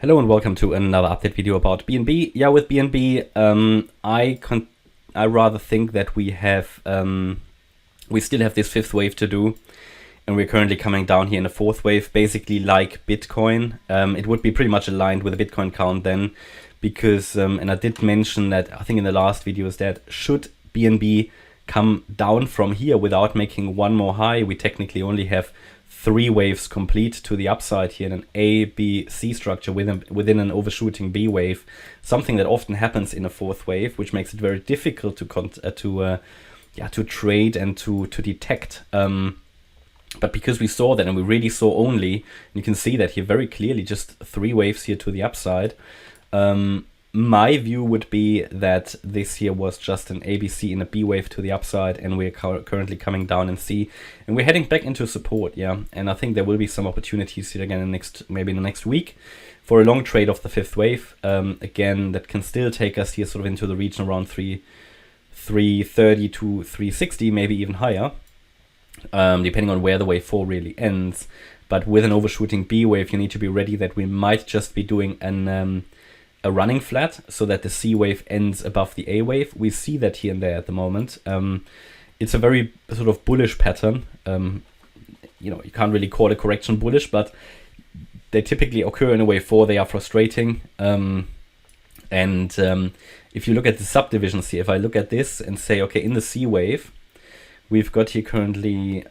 Hello and welcome to another update video about BNB. Yeah, with BNB, I rather think that we still have this fifth wave to do, and we're currently coming down here in a fourth wave, basically like Bitcoin. It would be pretty much aligned with the Bitcoin count then, because and I did mention that I think in the last videos that should BNB come down from here without making one more high, we technically only have 3 waves complete to the upside here in an A, B, C structure within an overshooting B wave, something that often happens in a fourth wave, which makes it very difficult to trade and to detect. But because we saw that, and we really saw only, you can see that here very clearly, just 3 waves here to the upside. My view would be that this here was just an ABC in a B wave to the upside, and we're currently coming down in C, and we're heading back into support, yeah. And I think there will be some opportunities here again maybe in the next week for a long trade of the fifth wave. Again, that can still take us here sort of into the region around 330 to 360, maybe even higher, depending on where the wave 4 really ends. But with an overshooting B wave, you need to be ready that we might just be doing a running flat, so that the C wave ends above the A wave. We see that here and there at the moment. It's a very sort of bullish pattern. You can't really call a correction bullish, but they typically occur in a wave 4. They are frustrating. If you look at the subdivisions here, if I look at this and say, okay, in the C wave, we've got here currently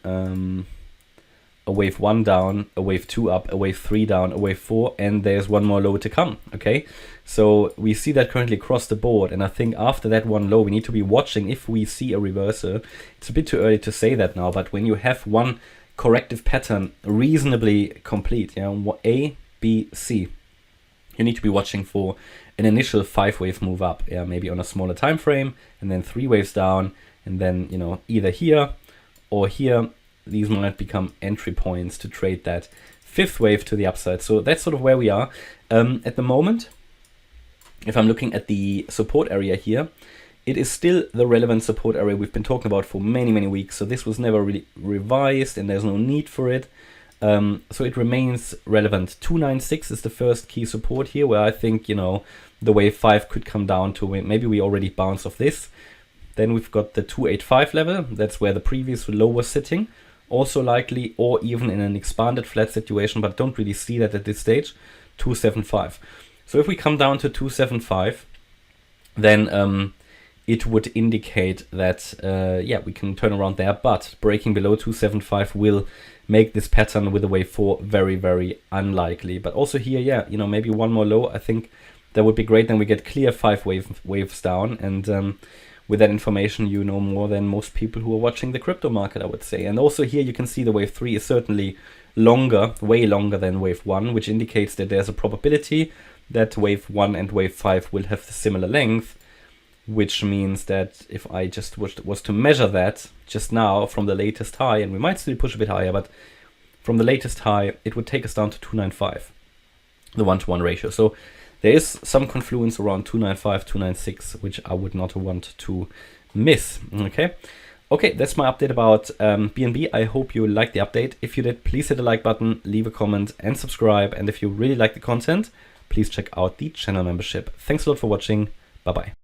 a wave 1 down, a wave 2 up, a wave 3 down, a wave 4, and there's one more low to come, okay? So we see that currently across the board, and I think after that one low, we need to be watching if we see a reversal. It's a bit too early to say that now, but when you have one corrective pattern reasonably complete, A, B, C, you need to be watching for an initial 5-wave move up, maybe on a smaller time frame, and then 3 waves down, and then, either here or here. These might become entry points to trade that fifth wave to the upside. So that's sort of where we are at the moment. If I'm looking at the support area here, it is still the relevant support area we've been talking about for many, many weeks. So this was never really revised, and there's no need for it. So it remains relevant. 296 is the first key support here, where I think, the wave 5 could come down to, maybe we already bounce off this. Then we've got the 285 level. That's where the previous low was sitting. Also likely, or even in an expanded flat situation, but don't really see that at this stage, 275. So if we come down to 275, then it would indicate that, we can turn around there, but breaking below 275 will make this pattern with a wave 4 very, very unlikely. But also here, maybe one more low, I think that would be great. Then we get clear 5 waves down, and with that information, you know more than most people who are watching the crypto market, I would say. And also here you can see the wave 3 is certainly longer, way longer than wave 1, which indicates that there's a probability that wave 1 and wave 5 will have the similar length, which means that if I just was to measure that just now from the latest high, and we might still push a bit higher, but from the latest high, it would take us down to 295, the 1-to-1 ratio. So there is some confluence around 295, 296, which I would not want to miss. Okay, that's my update about BNB. I hope you liked the update. If you did, please hit the like button, leave a comment, and subscribe. And if you really like the content, please check out the channel membership. Thanks a lot for watching. Bye-bye.